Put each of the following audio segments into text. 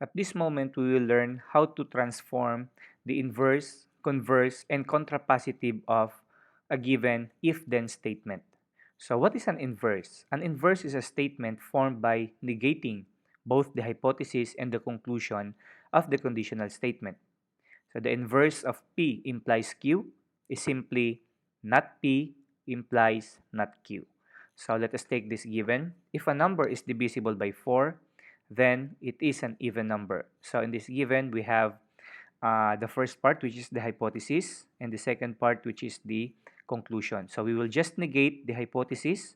At this moment, we will learn how to transform the inverse, converse, and contrapositive of a given if-then statement. So what is an inverse? An inverse is a statement formed by negating both the hypothesis and the conclusion of the conditional statement. So the inverse of P implies Q is simply not P implies not Q. So let us take this given. If a number is divisible by 4, then it is an even number. So in this given, we have the first part, which is the hypothesis, and the second part, which is the conclusion. So we will just negate the hypothesis.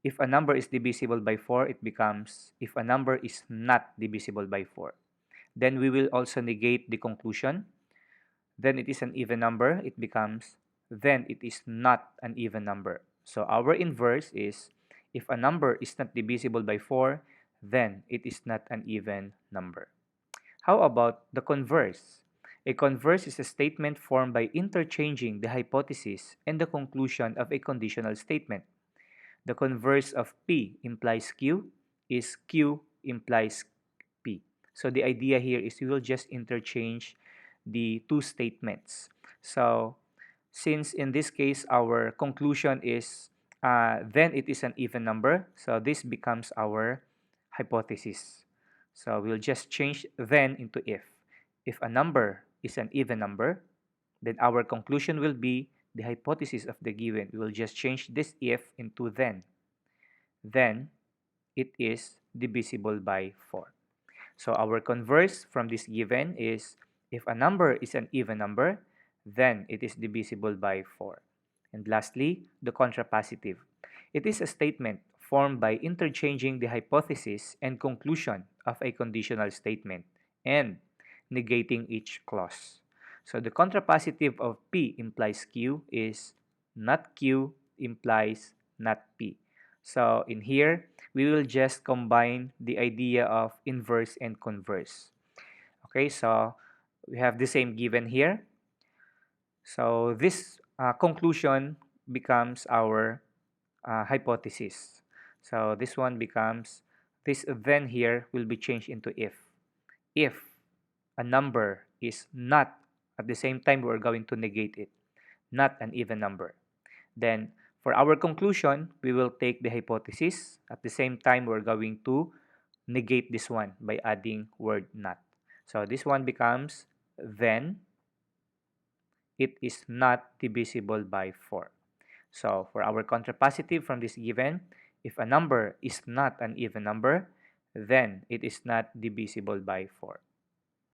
If a number is divisible by 4, it becomes if a number is not divisible by 4. Then we will also negate the conclusion. Then it is an even number, it becomes then it is not an even number. So our inverse is if a number is not divisible by 4, then it is not an even number. How about the converse? A converse is a statement formed by interchanging the hypothesis and the conclusion of a conditional statement. The converse of P implies Q is Q implies P. So the idea here is we will just interchange the two statements. So since in this case our conclusion is then it is an even number, so this becomes our hypothesis. So we'll just change then into if. If a number is an even number, then our conclusion will be the hypothesis of the given. We will just change this if into then. Then it is divisible by 4. So our converse from this given is if a number is an even number, then it is divisible by 4. And lastly, the contrapositive. It is a statement formed by interchanging the hypothesis and conclusion of a conditional statement and negating each clause. So the contrapositive of P implies Q is not Q implies not P. So in here, we will just combine the idea of inverse and converse. Okay, so we have the same given here. So this conclusion becomes our hypothesis. So this one becomes, this then here will be changed into if. If a number is not, at the same time we're going to negate it, not an even number. Then for our conclusion, we will take the hypothesis. At the same time, we're going to negate this one by adding word not. So this one becomes then it is not divisible by 4. So for our contrapositive from this given, if a number is not an even number, then it is not divisible by 4.